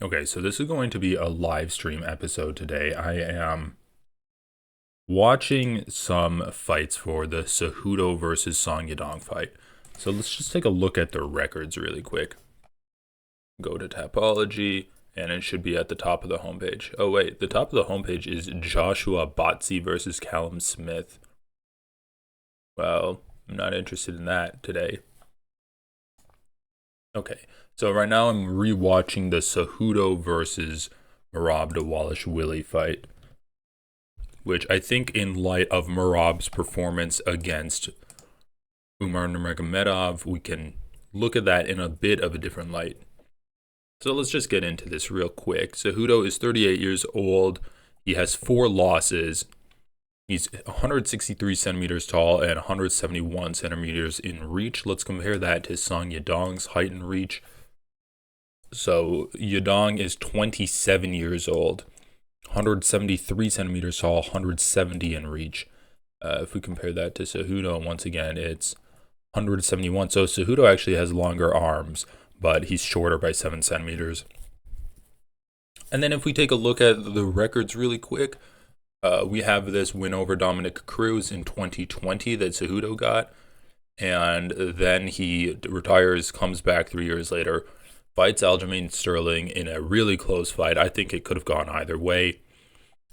Okay, so this is going to be a live stream episode today. I am watching some fights for the Cejudo versus Yadong fight. So let's just take a look at their records really quick. Go to Tapology, and it should be at the top of the homepage. Oh wait, the top of the homepage is Joshua Botsy versus Callum Smith. Well, I'm not interested in that today. Okay, so right now I'm rewatching the Cejudo versus Merab Dvalishvili fight, which I think in light of Merab's performance against Umar Nurmagomedov, we can look at that in a bit of a different light. So let's just get into this real quick. Cejudo is 38 years old. He has 4 losses. He's 163 centimeters tall and 171 centimeters in reach. Let's compare that to Song Yadong's height and reach. So Yadong is 27 years old, 173 centimeters tall, 170 in reach. If we compare that to Cejudo, once again, it's 171. So Cejudo actually has longer arms, but he's shorter by 7 centimeters. And then if we take a look at the records really quick, we have this win over Dominic Cruz in 2020 that Cejudo got. And then he retires, comes back 3 years later, fights Aljamain Sterling in a really close fight. I think it could have gone either way.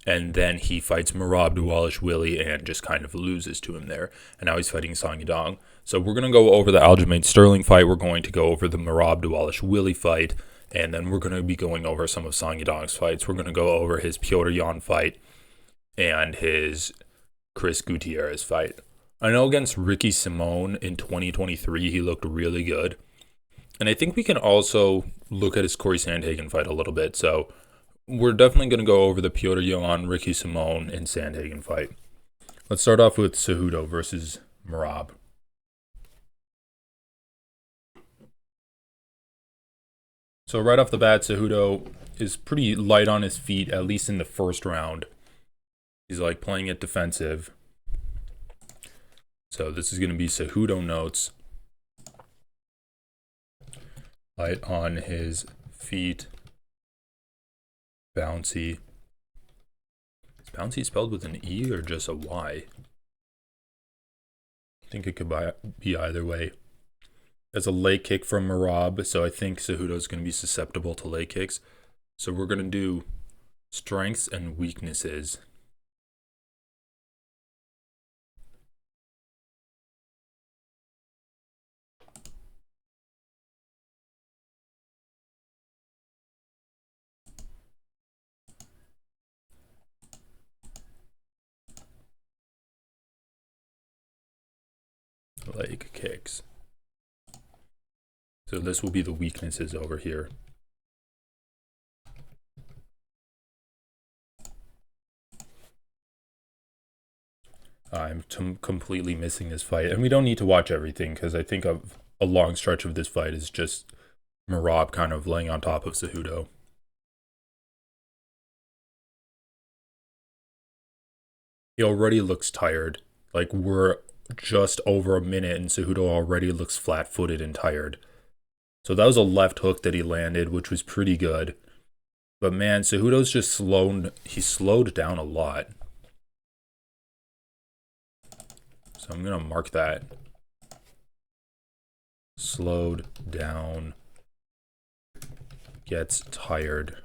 And then he fights Merab Dvalishvili and just kind of loses to him there. And now he's fighting Song Yadong. So we're going to go over the Aljamain Sterling fight. We're going to go over the Merab Dvalishvili fight. And then we're going to be going over some of Song Yadong's fights. We're going to go over his Petr Yan fight and his Chris Gutierrez fight. I know against Ricky Simón in 2023, he looked really good. And I think we can also look at his Corey Sandhagen fight a little bit. So we're definitely going to go over the Petr Yan, Ricky Simón, and Sandhagen fight. Let's start off with Cejudo versus Merab. So right off the bat, Cejudo is pretty light on his feet, at least in the first round. He's like playing it defensive. So this is going to be Cejudo notes. Light on his feet. Bouncy. Is bouncy spelled with an E or just a Y? I think it could be either way. That's a leg kick from Merab, so I think Cejudo is going to be susceptible to leg kicks. So we're going to do strengths and weaknesses. Leg kicks. So this will be the weaknesses over here. I'm completely missing this fight. And we don't need to watch everything because I think a long stretch of this fight is just Merab kind of laying on top of Cejudo. He already looks tired. Like we're just over a minute and Cejudo already looks flat-footed and tired. So that was a left hook that he landed, which was pretty good. But man, Cejudo's just slowed down a lot. So I'm going to mark that. Slowed down. Gets tired.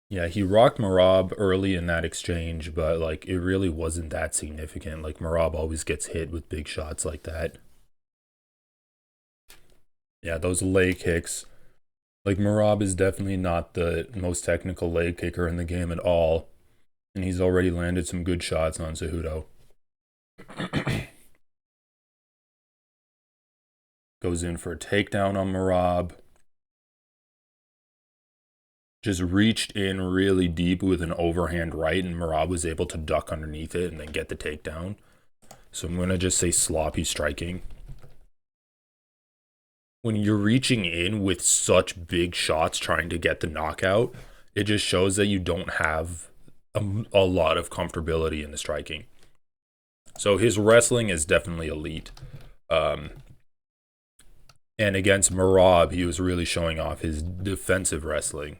Yeah, he rocked Merab early in that exchange, but like it really wasn't that significant. Like Merab always gets hit with big shots like that. Yeah, those leg kicks. Like Merab is definitely not the most technical leg kicker in the game at all. And he's already landed some good shots on Cejudo. Goes in for a takedown on Merab. Just reached in really deep with an overhand right, and Merab was able to duck underneath it and then get the takedown. So I'm going to just say sloppy striking. When you're reaching in with such big shots trying to get the knockout, it just shows that you don't have a lot of comfortability in the striking. So his wrestling is definitely elite. And against Merab, he was really showing off his defensive wrestling.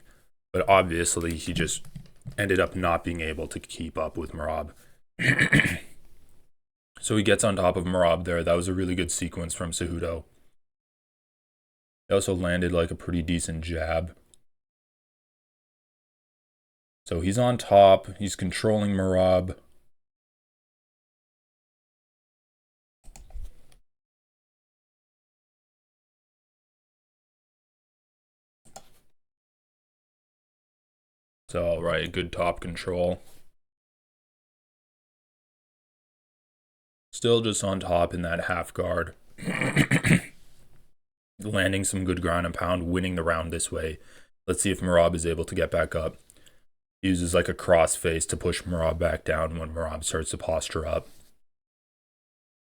But obviously, he just ended up not being able to keep up with Merab. So he gets on top of Merab there. That was a really good sequence from Cejudo. He also landed like a pretty decent jab. So he's on top. He's controlling Merab. So, all right, good top control. Still just on top in that half guard. Landing some good ground and pound, winning the round this way. Let's see if Merab is able to get back up. Uses like a cross face to push Merab back down when Merab starts to posture up.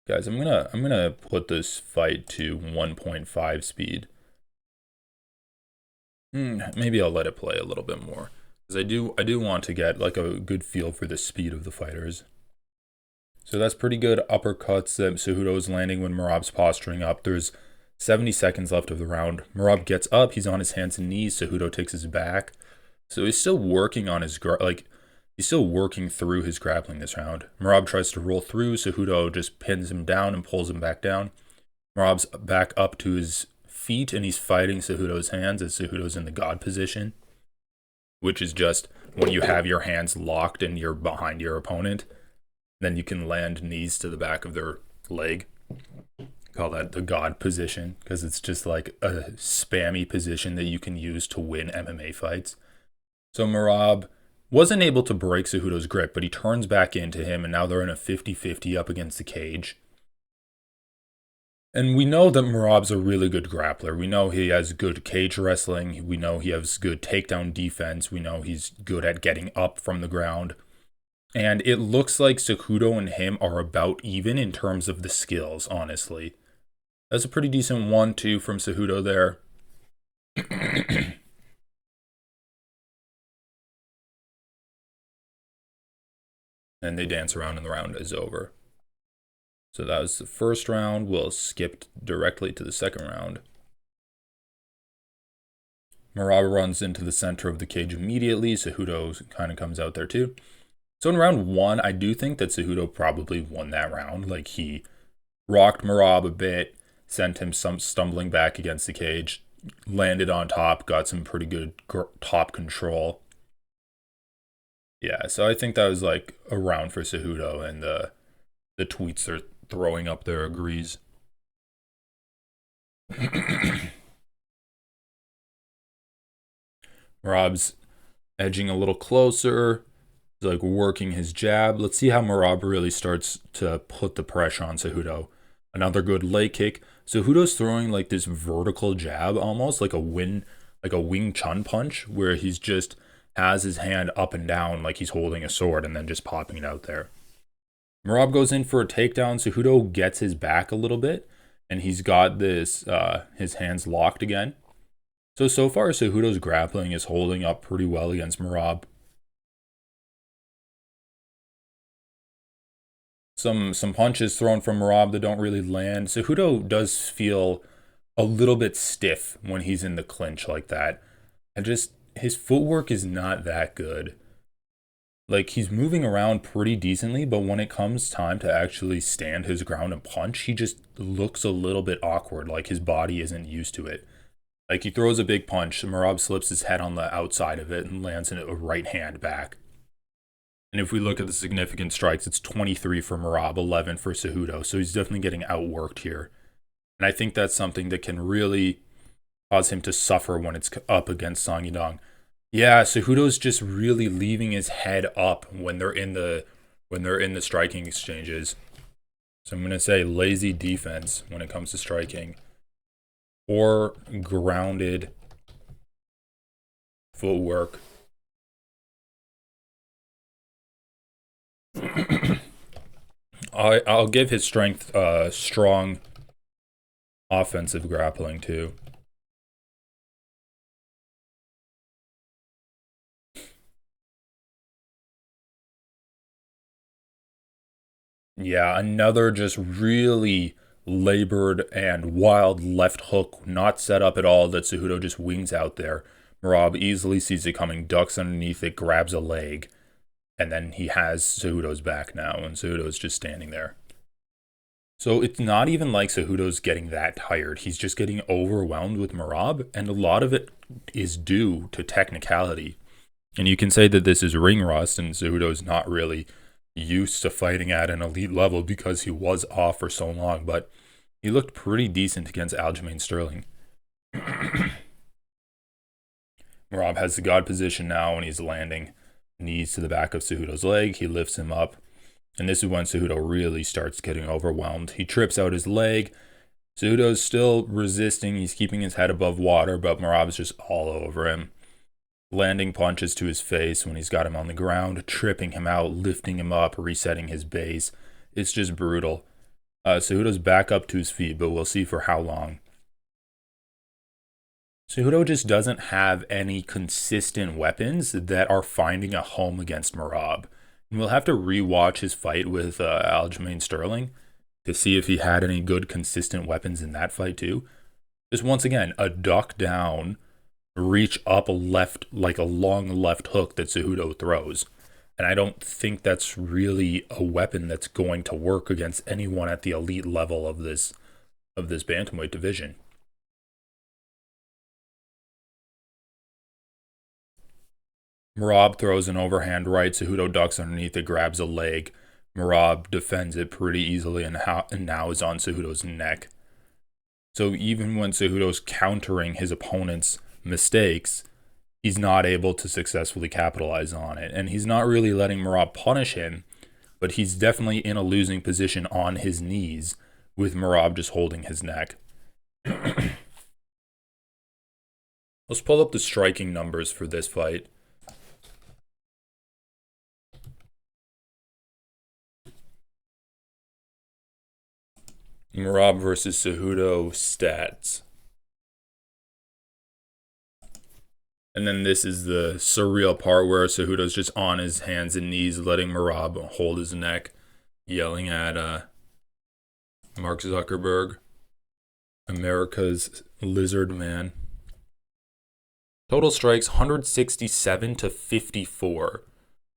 Guys, I'm gonna put this fight to 1.5 speed. Maybe I'll let it play a little bit more, because I do want to get like a good feel for the speed of the fighters. So that's pretty good uppercuts that Cejudo is landing when Merab's posturing up. There's 70 seconds left of the round. Merab gets up, he's on his hands and knees. Cejudo takes his back. So he's still working on his he's still working through his grappling this round. Merab tries to roll through. Cejudo just pins him down and pulls him back down. Merab's back up to his feet and he's fighting Cejudo's hands as Cejudo's in the God position, which is just when you have your hands locked and you're behind your opponent, then you can land knees to the back of their leg. Call that the God position, because it's just like a spammy position that you can use to win MMA fights. So Merab wasn't able to break Cejudo's grip, but he turns back into him, and now they're in a 50-50 up against the cage. And we know that Merab's a really good grappler. We know he has good cage wrestling. We know he has good takedown defense. We know he's good at getting up from the ground. And it looks like Cejudo and him are about even in terms of the skills, honestly. That's a pretty decent 1-2 from Cejudo there. And they dance around and the round is over. So that was the first round. We'll skip directly to the second round. Merab runs into the center of the cage immediately. Cejudo kind of comes out there too. So in round 1, I do think that Cejudo probably won that round. Like, he rocked Merab a bit, sent him some stumbling back against the cage, landed on top, got some pretty good top control. Yeah, so I think that was like a round for Cejudo, and the tweets they're throwing up there agrees. Merab's edging a little closer. He's like working his jab. Let's see how Merab really starts to put the pressure on Cejudo. Another good leg kick. Cejudo's throwing like this vertical jab, almost like a Wing Chun punch, where he's just has his hand up and down like he's holding a sword and then just popping it out there. Merab goes in for a takedown. Cejudo gets his back a little bit, and he's got this his hands locked again. So far, Cejudo's grappling is holding up pretty well against Merab. Some punches thrown from Merab that don't really land. Cejudo does feel a little bit stiff when he's in the clinch like that. And just his footwork is not that good. Like, he's moving around pretty decently, but when it comes time to actually stand his ground and punch, he just looks a little bit awkward, like his body isn't used to it. Like, he throws a big punch, Merab slips his head on the outside of it and lands in a right hand back. And if we look at the significant strikes, it's 23 for Merab, 11 for Cejudo, so he's definitely getting outworked here. And I think that's something that can really cause him to suffer when it's up against Yadong. Yeah, Cejudo's just really leaving his head up when they're in the striking exchanges. So I'm gonna say lazy defense when it comes to striking, or grounded footwork. I'll give his strength strong offensive grappling too. Yeah, another just really labored and wild left hook, not set up at all, that Cejudo just wings out there. Merab easily sees it coming, ducks underneath it, grabs a leg, and then he has Cejudo's back now, and Cejudo's just standing there. So it's not even like Cejudo's getting that tired. He's just getting overwhelmed with Merab, and a lot of it is due to technicality. And you can say that this is ring rust, and Cejudo's not really used to fighting at an elite level because he was off for so long, but he looked pretty decent against Aljamain Sterling. Merab has the God position now, and he's landing knees to the back of Cejudo's leg. He lifts him up, and this is when Cejudo really starts getting overwhelmed. He trips out his leg. Cejudo's still resisting. He's keeping his head above water, but Merab's just all over him. Landing punches to his face when he's got him on the ground, tripping him out, lifting him up, resetting his base. It's just brutal. Cejudo's back up to his feet, but we'll see for how long. Cejudo just doesn't have any consistent weapons that are finding a home against Merab. And we'll have to rewatch his fight with Aljamain Sterling to see if he had any good consistent weapons in that fight too. Just once again, a duck down, reach up left, like a long left hook that Cejudo throws. And I don't think that's really a weapon that's going to work against anyone at the elite level of this bantamweight division. Merab throws an overhand right. Cejudo ducks underneath it, grabs a leg. Merab defends it pretty easily and now is on Cejudo's neck. So even when Cejudo's countering his opponent's mistakes, he's not able to successfully capitalize on it. And he's not really letting Merab punish him, but he's definitely in a losing position on his knees with Merab just holding his neck. Let's pull up the striking numbers for this fight. Merab versus Cejudo stats. And then this is the surreal part where Cejudo's just on his hands and knees, letting Merab hold his neck, yelling at Mark Zuckerberg, America's lizard man. Total strikes 167 to 54.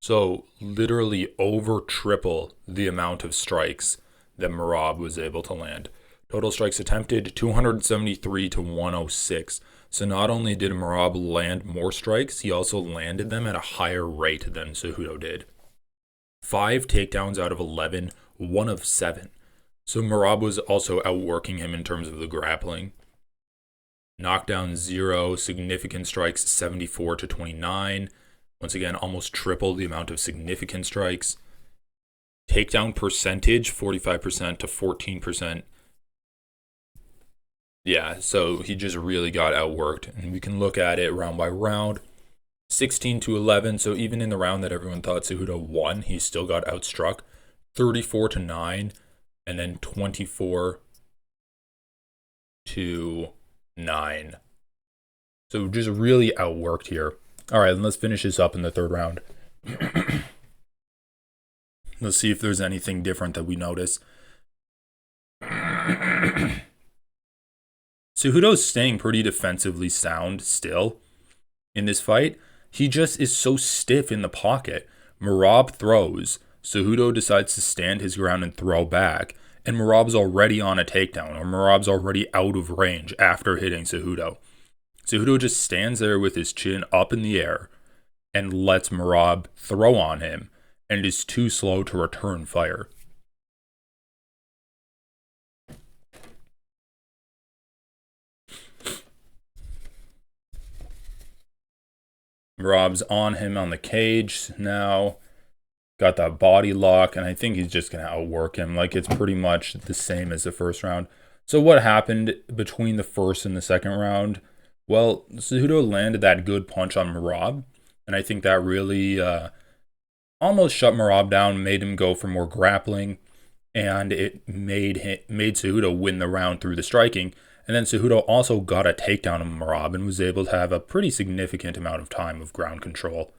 So literally over triple the amount of strikes that Merab was able to land. Total strikes attempted 273 to 106. So not only did Merab land more strikes, he also landed them at a higher rate than Cejudo did. 5 takedowns out of 11, 1 of 7. So Merab was also outworking him in terms of the grappling. Knockdown 0, significant strikes 74 to 29. Once again, almost triple the amount of significant strikes. Takedown percentage 45% to 14%. Yeah, so he just really got outworked. And we can look at it round by round. 16 to 11. So even in the round that everyone thought Cejudo won, he still got outstruck. 34 to 9. And then 24 to 9. So just really outworked here. All right, let's finish this up in the third round. Let's see if there's anything different that we notice. Cejudo's staying pretty defensively sound still in this fight. He just is so stiff in the pocket. Merab throws. Cejudo decides to stand his ground and throw back. And Merab's already on a takedown, or Merab's already out of range after hitting Cejudo. Cejudo just stands there with his chin up in the air and lets Merab throw on him, and is too slow to return fire. Merab's on him on the cage now. Got that body lock, and I think he's just going to outwork him. Like, it's pretty much the same as the first round. So what happened between the first and the second round? Well, Cejudo landed that good punch on Merab, and I think that really almost shut Merab down, made him go for more grappling, and it made Cejudo win the round through the striking. And then Cejudo also got a takedown of Merab and was able to have a pretty significant amount of time of ground control.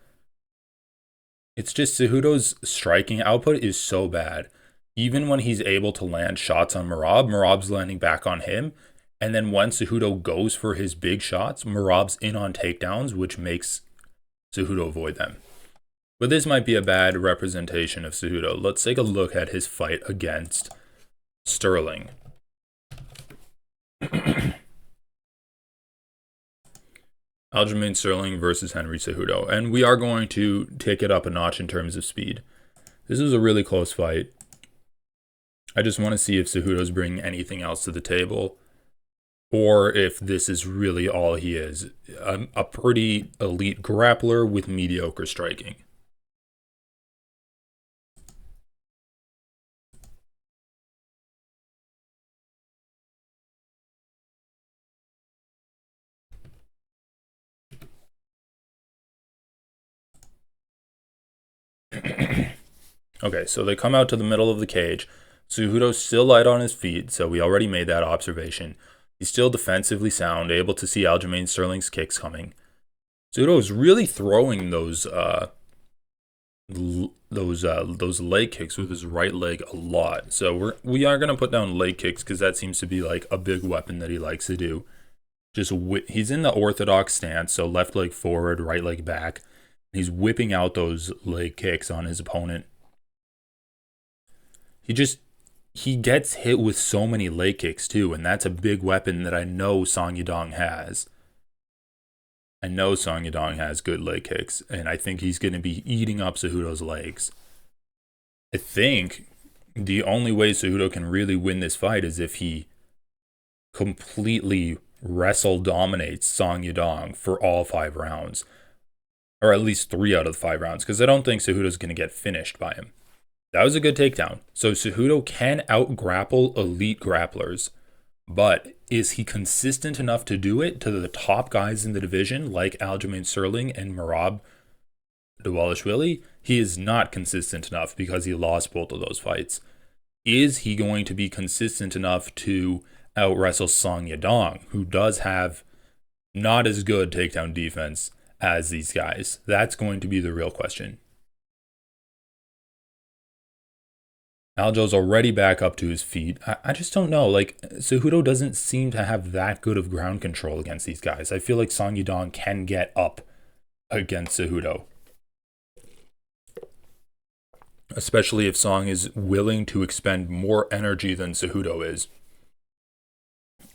It's just Cejudo's striking output is so bad. even when he's able to land shots on Merab's landing back on him. And then when Cejudo goes for his big shots, Merab's in on takedowns, which makes Cejudo avoid them. But this might be a bad representation of Cejudo. Let's take a look at his fight against Sterling. Aljamain Sterling versus Henry Cejudo. And we are going to take it up a notch in terms of speed. This is a really close fight. I just want to see if Cejudo's bringing anything else to the table, or if this is really all he is. A pretty elite grappler with mediocre striking. Okay, so they come out to the middle of the cage. Cejudo's still light on his feet, so we already made that observation. He's still defensively sound, able to see Aljamain Sterling's kicks coming. Cejudo is really throwing those leg kicks with his right leg a lot. So we are gonna put down leg kicks because that seems to be like a big weapon that he likes to do. He's in the orthodox stance, so left leg forward, right leg back. He's whipping out those leg kicks on his opponent. He gets hit with so many leg kicks too, and that's a big weapon that I know Yadong has. I know Yadong has good leg kicks, and I think he's going to be eating up Cejudo's legs. I think the only way Cejudo can really win this fight is if he completely wrestle dominates Yadong for all 5 rounds. Or at least 3 out of the 5 rounds, because I don't think Cejudo's going to get finished by him. That was a good takedown. So Cejudo can out-grapple elite grapplers, but is he consistent enough to do it to the top guys in the division, like Aljamain Sterling and Merab Dvalishvili? He is not consistent enough because he lost both of those fights. Is he going to be consistent enough to out-wrestle Song Yadong, who does have not as good takedown defense as these guys? That's going to be the real question. Aljo's already back up to his feet. I just don't know. Like, Cejudo doesn't seem to have that good of ground control against these guys. I feel like Song Yadong can get up against Cejudo, especially if Song is willing to expend more energy than Cejudo is.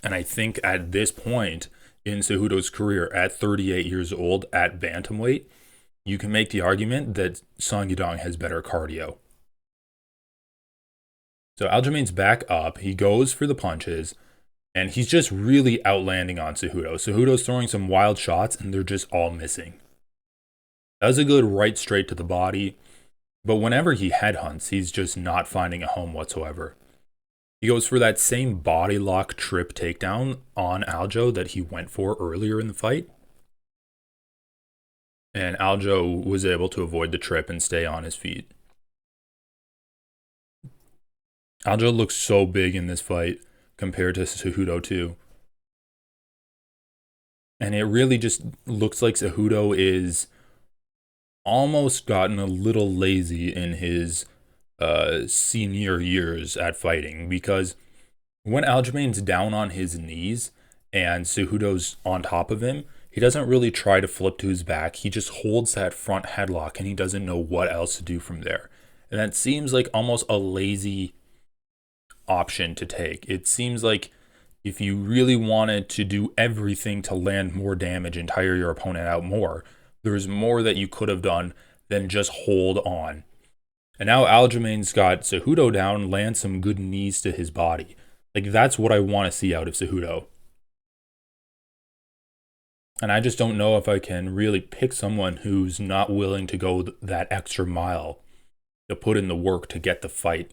And I think at this point in Cejudo's career, at 38 years old, at bantamweight, you can make the argument that Song Yadong has better cardio. So Aljamain's back up. He goes for the punches, and he's just really outlanding on Cejudo. Cejudo's throwing some wild shots, and they're just all missing. That was a good right straight to the body, but whenever he headhunts, he's just not finding a home whatsoever. He goes for that same body lock trip takedown on Aljo that he went for earlier in the fight. And Aljo was able to avoid the trip and stay on his feet. Aljo looks so big in this fight compared to Cejudo too. And it really just looks like Cejudo is almost gotten a little lazy in his senior years at fighting, because when Aljamain's down on his knees and Cejudo's on top of him, he doesn't really try to flip to his back. He just holds that front headlock and he doesn't know what else to do from there. And that seems like almost a lazy option to take. It seems like if you really wanted to do everything to land more damage and tire your opponent out more, there's more that you could have done than just hold on. And now Aljamain's got Cejudo down, land some good knees to his body. Like, that's what I want to see out of Cejudo. And I just don't know if I can really pick someone who's not willing to go that extra mile to put in the work to get the fight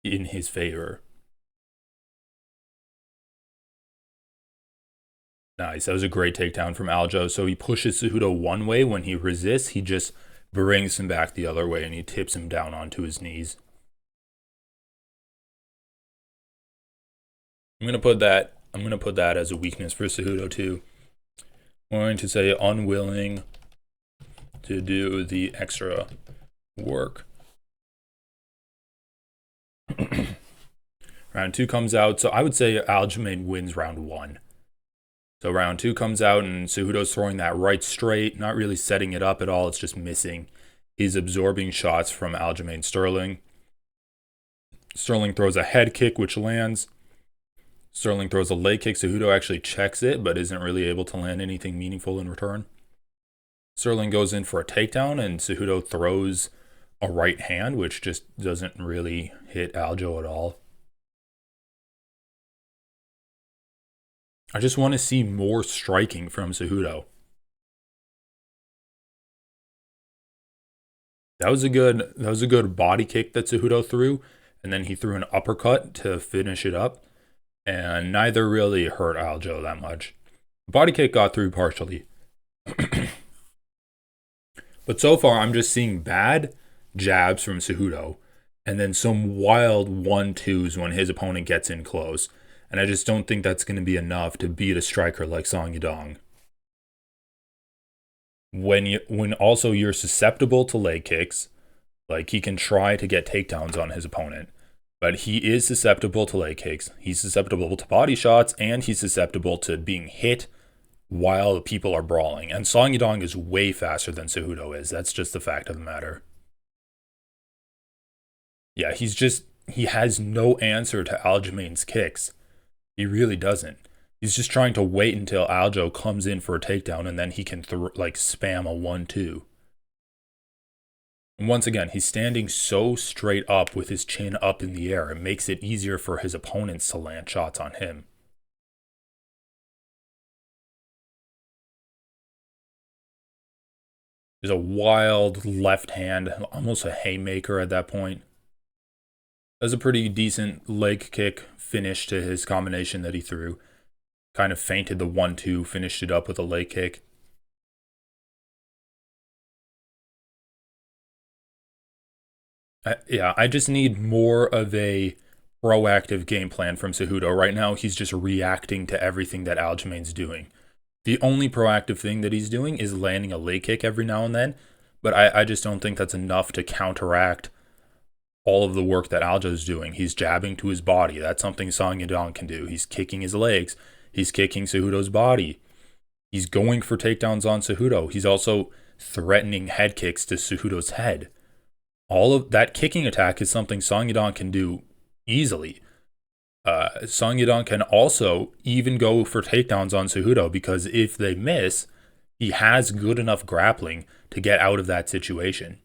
in his favor. Nice. That was a great takedown from Aljo. So he pushes Cejudo one way. When he resists, he just brings him back the other way and he tips him down onto his knees. I'm gonna put that as a weakness for Cejudo too. I'm going to say unwilling to do the extra work. Round two comes out. So I would say Aljamain wins round one. So round two comes out and Cejudo's throwing that right straight, not really setting it up at all. It's just missing. He's absorbing shots from Aljamain Sterling. Sterling throws a head kick, which lands. Sterling throws a leg kick. Cejudo actually checks it, but isn't really able to land anything meaningful in return. Sterling goes in for a takedown, and Cejudo throws a right hand, which just doesn't really hit Aljo at all. I just want to see more striking from Cejudo. That was a good body kick that Cejudo threw, and then he threw an uppercut to finish it up, and neither really hurt Aljo that much. Body kick got through partially. But so far, I'm just seeing bad jabs from Cejudo, and then some wild 1-2s when his opponent gets in close. And I just don't think that's going to be enough to beat a striker like Song Yadong. When also you're susceptible to leg kicks, like he can try to get takedowns on his opponent, but he is susceptible to leg kicks. He's susceptible to body shots, and he's susceptible to being hit while people are brawling. And Song Yadong is way faster than Cejudo is. That's just the fact of the matter. Yeah, he has no answer to Aljamain's kicks. He really doesn't. He's just trying to wait until Aljo comes in for a takedown, and then he can spam a 1-2. And once again, he's standing so straight up with his chin up in the air. It makes it easier for his opponents to land shots on him. There's a wild left hand, almost a haymaker at that point. That was a pretty decent leg kick finish to his combination that he threw. Kind of feinted the 1-2, finished it up with a leg kick. I just need more of a proactive game plan from Cejudo. Right now, he's just reacting to everything that Aljamain's doing. The only proactive thing that he's doing is landing a leg kick every now and then, but I just don't think that's enough to counteract all of the work that Aljo's doing. He's jabbing to his body. That's something Song Yadong can do. He's kicking his legs. He's kicking Cejudo's body. He's going for takedowns on Cejudo. He's also threatening head kicks to Cejudo's head. All of that kicking attack is something Song Yadong can do easily. Song Yadong can also even go for takedowns on Cejudo, because if they miss, he has good enough grappling to get out of that situation.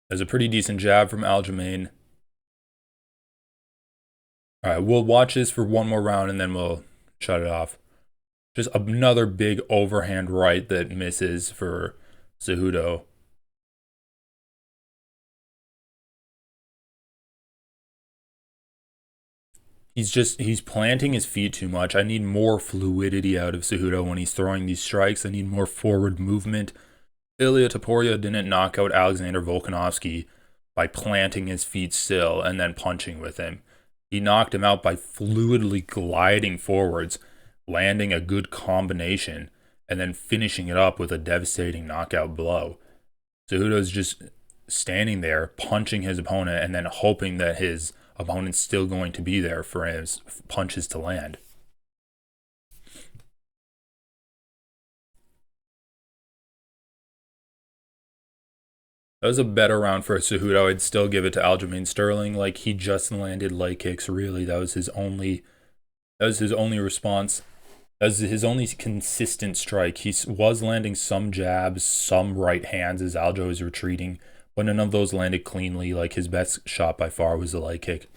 There's a pretty decent jab from Aljamain. All right, we'll watch this for one more round and then we'll shut it off. Just another big overhand right that misses for Cejudo. He's planting his feet too much. I need more fluidity out of Cejudo when he's throwing these strikes. I need more forward movement. Ilia Topuria didn't knock out Alexander Volkanovski by planting his feet still and then punching with him. He knocked him out by fluidly gliding forwards, landing a good combination, and then finishing it up with a devastating knockout blow. Cejudo's just standing there, punching his opponent, and then hoping that his opponent's still going to be there for his punches to land. That was a better round for Cejudo. I'd still give it to Aljamain Sterling. Like, he just landed leg kicks, really. That was his only response. That was his only consistent strike. He was landing some jabs, some right hands as Aljo is retreating, but none of those landed cleanly. Like, his best shot by far was the leg kick.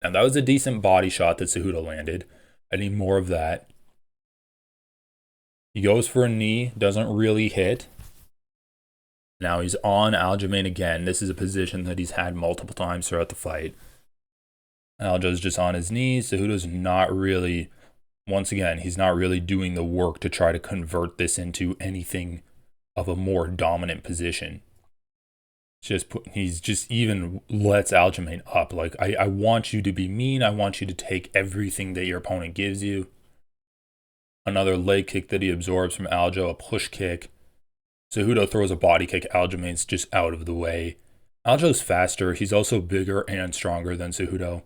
And that was a decent body shot that Cejudo landed. I need more of that. He goes for a knee, doesn't really hit. Now he's on Aljamain again. This is a position that he's had multiple times throughout the fight. Aljo's just on his knees. Cejudo's not really, once again, he's not really doing the work to try to convert this into anything of a more dominant position. He's just even lets Aljamain up. Like, I want you to be mean. I want you to take everything that your opponent gives you. Another leg kick that he absorbs from Aljo, a push kick. Cejudo throws a body kick. Aljamain's just out of the way. Aljo's faster. He's also bigger and stronger than Cejudo.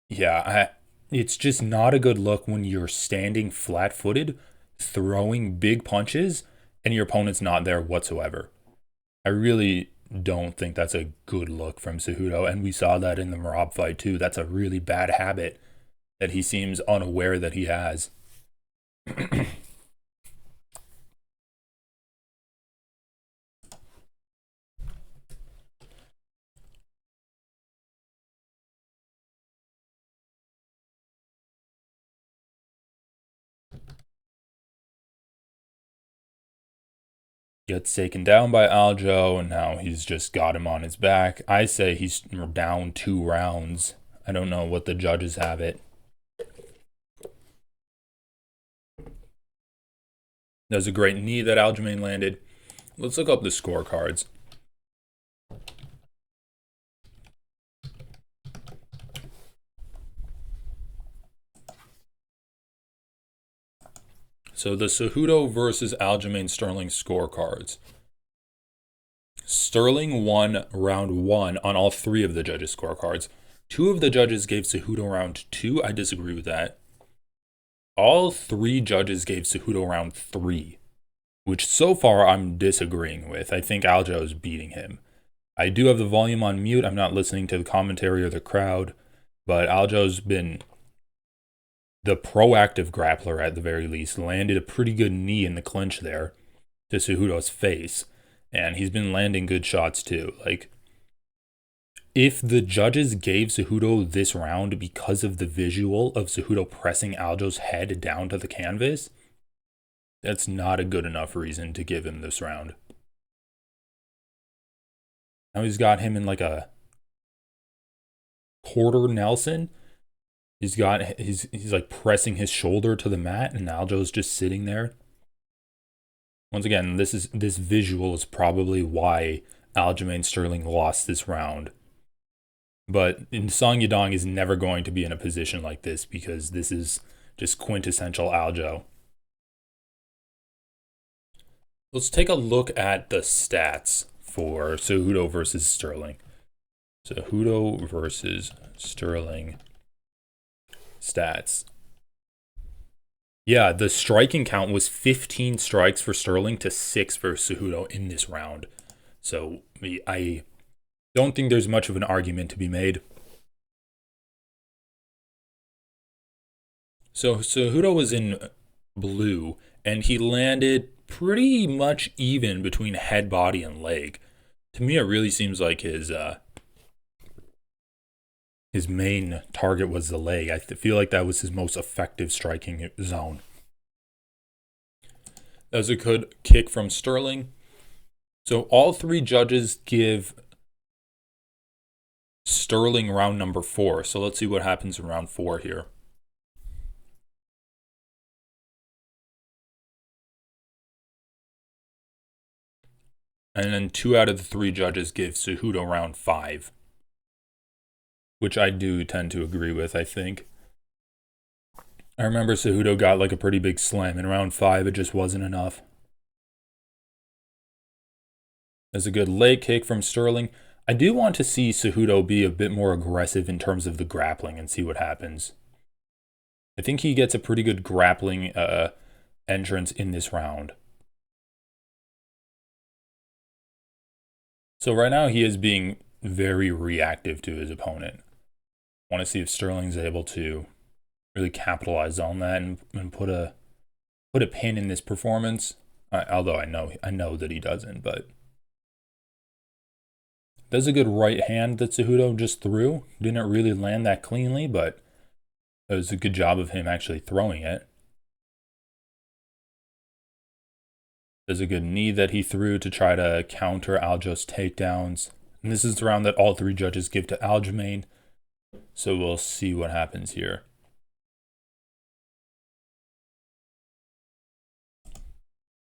Yeah, it's just not a good look when you're standing flat-footed, throwing big punches, and your opponent's not there whatsoever. I really don't think that's a good look from Cejudo, and we saw that in the Merab fight too. That's a really bad habit that he seems unaware that he has. Gets taken down by Aljo, and now he's just got him on his back. I say he's down 2 rounds. I don't know what the judges have it. That was a great knee that Aljamain landed. Let's look up the scorecards. So the Cejudo versus Aljamain Sterling scorecards. Sterling won round 1 on all 3 of the judges' scorecards. 2 of the judges gave Cejudo round 2. I disagree with that. All 3 judges gave Cejudo round 3, which so far I'm disagreeing with. I think Aljo is beating him. I do have the volume on mute. I'm not listening to the commentary or the crowd, but Aljo's been the proactive grappler at the very least. Landed a pretty good knee in the clinch there to Cejudo's face, and he's been landing good shots too. Like, if the judges gave Cejudo this round because of the visual of Cejudo pressing Aljo's head down to the canvas, that's not a good enough reason to give him this round. Now he's got him in like a quarter Nelson. He's like pressing his shoulder to the mat, and Aljo's just sitting there. Once again, this visual is probably why Aljamain Sterling lost this round. But Song Yadong is never going to be in a position like this because this is just quintessential Aljo. Let's take a look at the stats for Cejudo versus Sterling. Cejudo versus Sterling stats. Yeah, the striking count was 15 strikes for Sterling to 6 for Cejudo in this round. So I don't think there's much of an argument to be made. So Cejudo was in blue, and he landed pretty much even between head, body, and leg. To me, it really seems like his main target was the leg. I feel like that was his most effective striking zone. That was a good kick from Sterling. So all 3 judges give Sterling round number 4. So let's see what happens in round 4 here. And then 2 out of the 3 judges give Cejudo round 5. Which I do tend to agree with, I think. I remember Cejudo got like a pretty big slam. In round 5, it just wasn't enough. There's a good leg kick from Sterling. I do want to see Cejudo be a bit more aggressive in terms of the grappling and see what happens. I think he gets a pretty good grappling entrance in this round. So right now he is being very reactive to his opponent. I want to see if Sterling's able to really capitalize on that and put a pin in this performance. Although I know that he doesn't, but there's a good right hand that Cejudo just threw. Didn't really land that cleanly, but it was a good job of him actually throwing it. There's a good knee that he threw to try to counter Aljo's takedowns. And this is the round that all 3 judges give to Aljamain. So we'll see what happens here.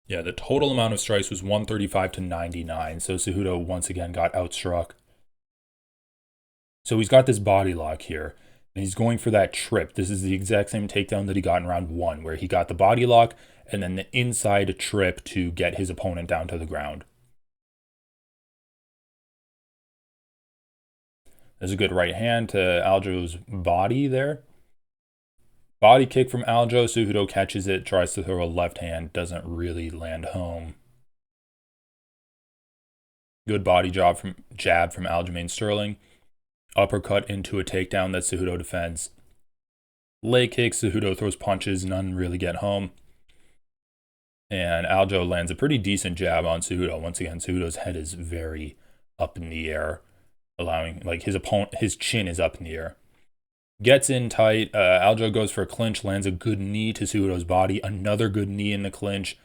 Yeah, the total amount of strikes was 135 to 99. So Cejudo once again got outstruck. So he's got this body lock here. And he's going for that trip. This is the exact same takedown that he got in round 1, where he got the body lock and then the inside trip to get his opponent down to the ground. There's a good right hand to Aljo's body there. Body kick from Aljo. Cejudo catches it, tries to throw a left hand, doesn't really land home. Good body jab from Aljamain Sterling. Uppercut into a takedown that Cejudo defends. Leg kick, Cejudo throws punches, none really get home. And Aljo lands a pretty decent jab on Cejudo. Once again, Cejudo's head is very up in the air, allowing, like, his chin is up in the air. Gets in tight. Aljo goes for a clinch, lands a good knee to Cejudo's body. Another good knee in the clinch.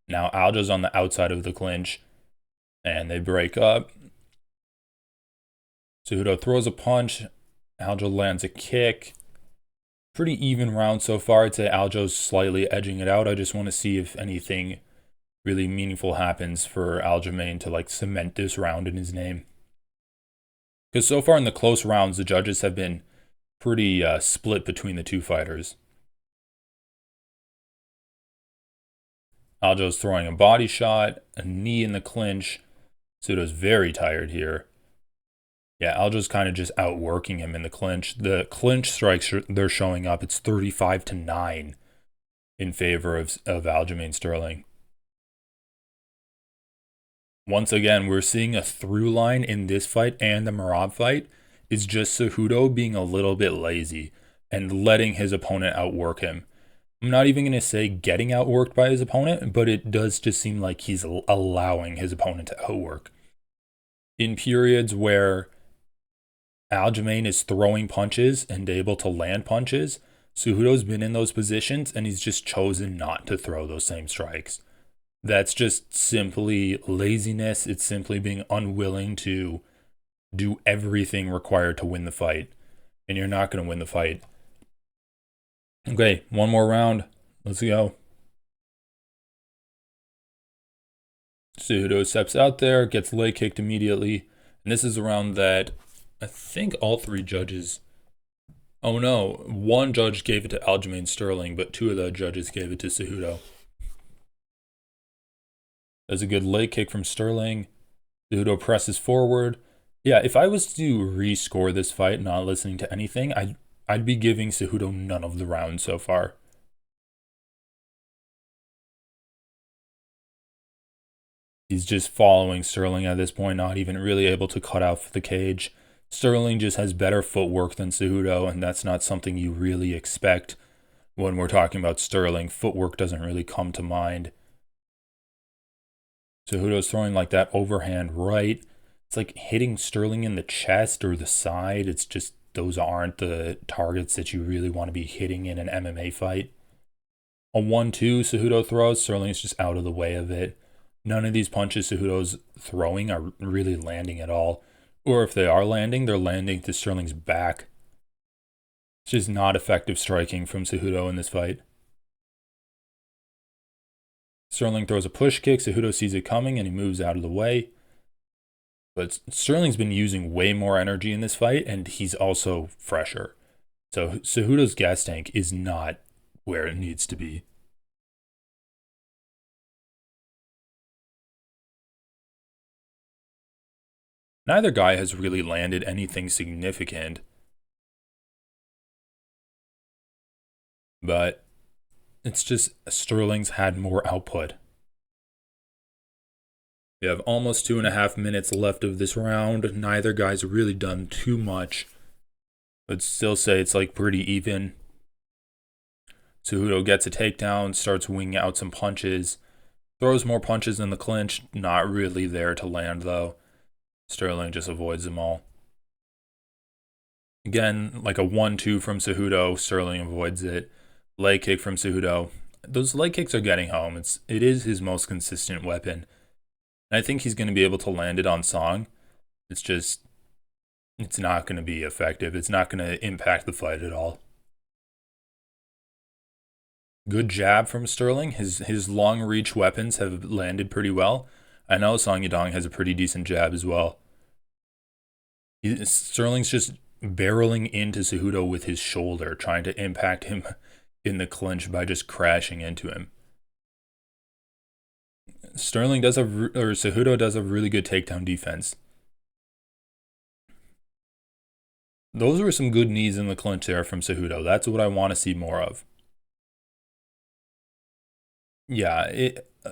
Now Aljo's on the outside of the clinch, and they break up. Cejudo throws a punch. Aljo lands a kick. Pretty even round so far. I'd say Aljo's slightly edging it out. I just want to see if anything really meaningful happens for Aljamain to, like, cement this round in his name. Because so far in the close rounds, the judges have been pretty split between the two fighters. Aljo's throwing a body shot, a knee in the clinch. Cejudo's very tired here. Yeah, Aljo's kind of just outworking him in the clinch. The clinch strikes, they're showing up. It's 35-9 in favor of Aljamain Sterling. Once again, we're seeing a through line in this fight and the Merab fight is just Cejudo being a little bit lazy and letting his opponent outwork him. I'm not even going to say getting outworked by his opponent, but it does just seem like he's allowing his opponent to outwork. In periods where Aljamain is throwing punches and able to land punches, Cejudo's been in those positions and he's just chosen not to throw those same strikes. That's just simply laziness. It's simply being unwilling to do everything required to win the fight. And you're not going to win the fight. Okay, one more round. Let's go. Cejudo steps out there, gets leg kicked immediately. And this is a round that I think all three judges... Oh no, one judge gave it to Aljamain Sterling, but two of the judges gave it to Cejudo. There's a good leg kick from Sterling. Cejudo presses forward. Yeah, if I was to rescore this fight, not listening to anything, I'd be giving Cejudo none of the rounds so far. He's just following Sterling at this point, not even really able to cut out the cage. Sterling just has better footwork than Cejudo, and that's not something you really expect when we're talking about Sterling. Footwork doesn't really come to mind. Cejudo's throwing like that overhand right. It's like hitting Sterling in the chest or the side. It's just, those aren't the targets that you really want to be hitting in an MMA fight. A 1-2 Cejudo throws. Sterling's just out of the way of it. None of these punches Cejudo's throwing are really landing at all. Or if they are landing, they're landing to Sterling's back. It's just not effective striking from Cejudo in this fight. Sterling throws a push kick. Cejudo sees it coming and he moves out of the way. But Sterling's been using way more energy in this fight, and he's also fresher. So Cejudo's gas tank is not where it needs to be. Neither guy has really landed anything significant. But it's just Sterling's had more output. We have almost 2.5 minutes left of this round. Neither guy's really done too much. But still say it's like pretty even. Cejudo gets a takedown, starts winging out some punches. Throws more punches in the clinch. Not really there to land though. Sterling just avoids them all. Again, like a 1-2 from Cejudo. Sterling avoids it. Leg kick from Cejudo. Those leg kicks are getting home. It is his most consistent weapon. And I think he's going to be able to land it on Song. It's not going to be effective. It's not going to impact the fight at all. Good jab from Sterling. His long reach weapons have landed pretty well. I know Song Yadong has a pretty decent jab as well. Sterling's just barreling into Cejudo with his shoulder, trying to impact him in the clinch by just crashing into him. Cejudo does a really good takedown defense. Those were some good knees in the clinch there from Cejudo. That's what I want to see more of. Yeah,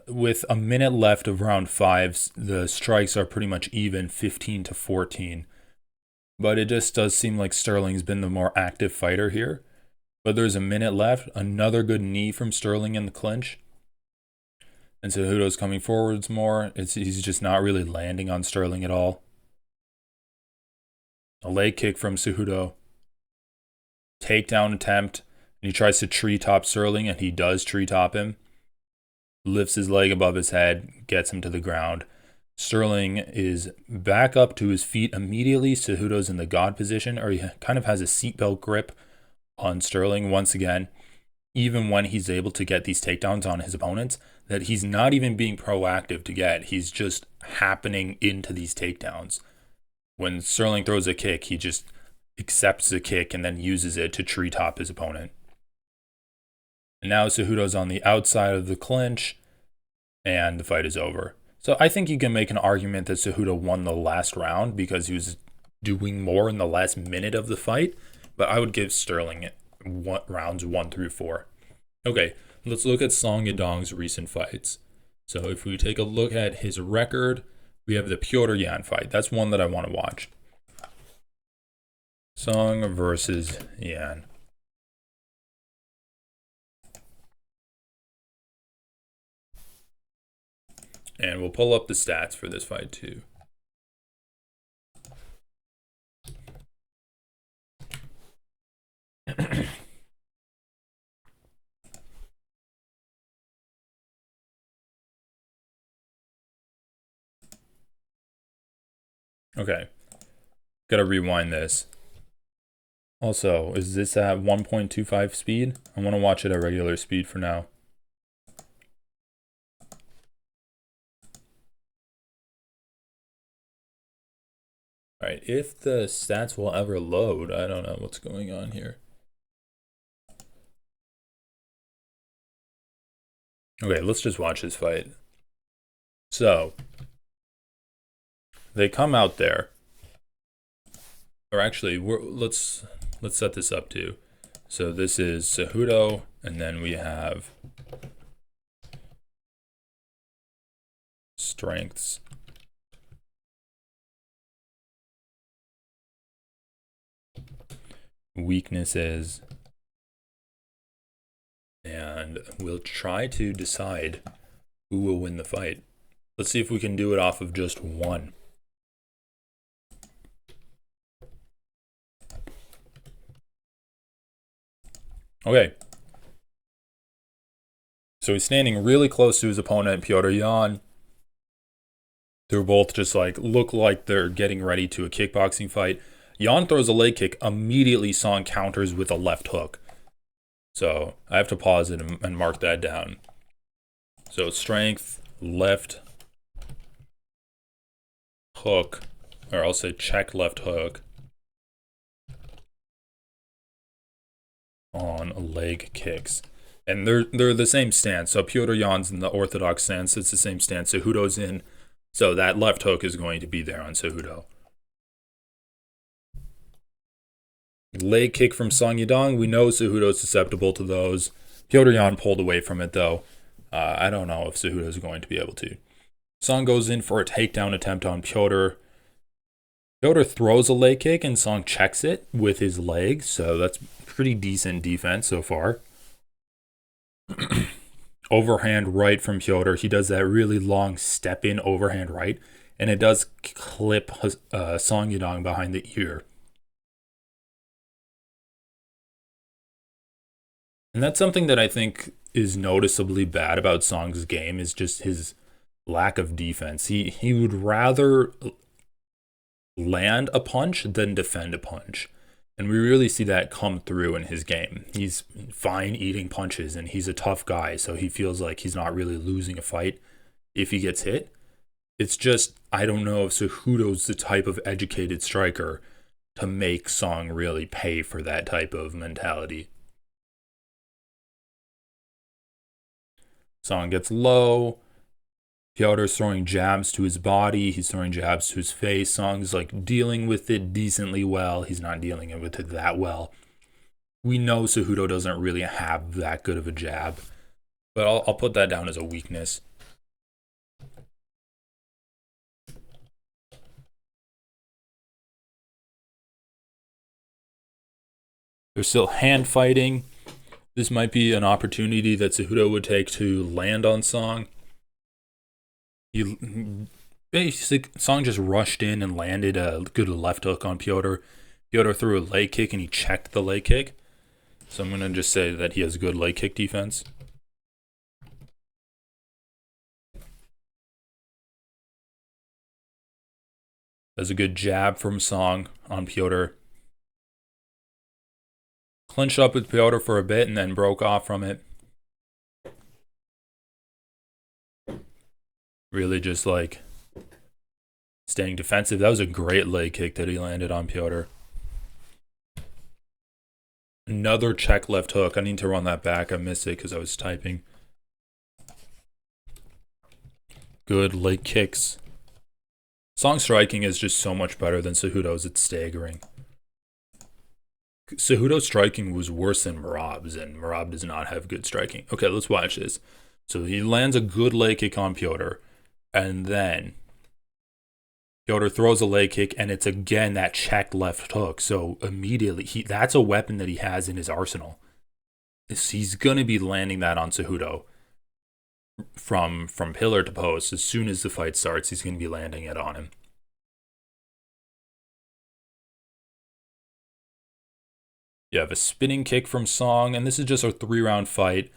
with a minute left of round 5, the strikes are pretty much even, 15-14. But it just does seem like Sterling's been the more active fighter here. But there's a minute left. Another good knee from Sterling in the clinch. And Cejudo's coming forwards more. He's just not really landing on Sterling at all. A leg kick from Cejudo. Takedown attempt. And he tries to tree top Sterling, and he does tree top him. Lifts his leg above his head, gets him to the ground. Sterling is back up to his feet immediately. Cejudo's in the God position, or he kind of has a seatbelt grip on Sterling once again, even when he's able to get these takedowns on his opponents, that he's not even being proactive to get. He's just happening into these takedowns. When Sterling throws a kick, he just accepts the kick and then uses it to tree top his opponent. And now Cejudo's on the outside of the clinch, and the fight is over. So I think you can make an argument that Cejudo won the last round because he was doing more in the last minute of the fight, but I would give Sterling rounds 1 through 4. Okay, let's look at Song Yadong's recent fights. So if we take a look at his record, we have the Petr Yan fight. That's one that I want to watch. Song versus Yan. And we'll pull up the stats for this fight too. Okay, gotta rewind this. Also, is this at 1.25 speed? I want to watch it at regular speed for now. Alright, if the stats will ever load, I don't know what's going on here. Okay, let's just watch this fight. So, they come out there. Or actually, let's set this up too. So this is Cejudo, and then we have strengths. Weaknesses. And we'll try to decide who will win the fight. Let's see if we can do it off of just one. Okay. So he's standing really close to his opponent, Petr Yan. They're both just look like they're getting ready to a kickboxing fight. Yan throws a leg kick. Immediately, Song counters with a left hook. So I have to pause it and mark that down. So strength, left hook, or I'll say check left hook on leg kicks. And they're the same stance. So Petr Yan's in the orthodox stance. It's the same stance. Cejudo's in. So that left hook is going to be there on Cejudo. Leg kick from Song Yadong. We know Cejudo's susceptible to those. Petr Yan pulled away from it though. I don't know if Cejudo's going to be able to. Song goes in for a takedown attempt on Petr. Petr throws a leg kick and Song checks it with his leg. So that's pretty decent defense so far. Overhand right from Petr. He does that really long step in overhand right. And it does clip Song Yadong behind the ear. And that's something that I think is noticeably bad about Song's game, is just his lack of defense. He would rather land a punch than defend a punch. And we really see that come through in his game. He's fine eating punches, and he's a tough guy, so he feels like he's not really losing a fight if he gets hit. It's just, I don't know if Cejudo's the type of educated striker to make Song really pay for that type of mentality. Song gets low. Pyotr's throwing jabs to his body. He's throwing jabs to his face. Song's like dealing with it decently well. He's not dealing with it that well. We know Cejudo doesn't really have that good of a jab, but I'll put that down as a weakness. There's still hand fighting. This might be an opportunity that Cejudo would take to land on Song. Song just rushed in and landed a good left hook on Pyotr. Pyotr threw a leg kick and he checked the leg kick. So I'm going to just say that he has good leg kick defense. There's a good jab from Song on Pyotr. Clinched up with Pyotr for a bit and then broke off from it. Really just like staying defensive. That was a great leg kick that he landed on Pyotr. Another check left hook. I need to run that back. I missed it because I was typing. Good leg kicks. Song striking is just so much better than Cejudo's. It's staggering. Cejudo's striking was worse than Merab's, and Merab does not have good striking. Okay, let's watch this. So he lands a good leg kick on Pyotr, and then Pyotr throws a leg kick, and it's again that check left hook. So immediately, that's a weapon that he has in his arsenal. He's going to be landing that on Cejudo from pillar to post. As soon as the fight starts, he's going to be landing it on him. You have a spinning kick from Song, and this is just a 3-round fight.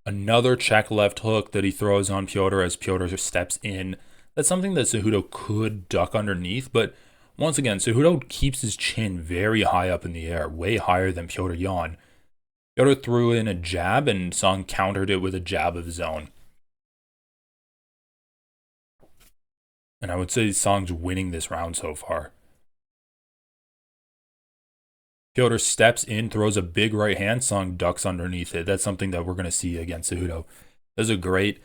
Another check left hook that he throws on Pyotr as Pyotr steps in. That's something that Cejudo could duck underneath, but once again, Cejudo keeps his chin very high up in the air, way higher than Pyotr Jan. Pyotr threw in a jab, and Song countered it with a jab of his own. And I would say Song's winning this round so far. Pyotr steps in, throws a big right hand, Song ducks underneath it. That's something that we're going to see against Cejudo. That's a great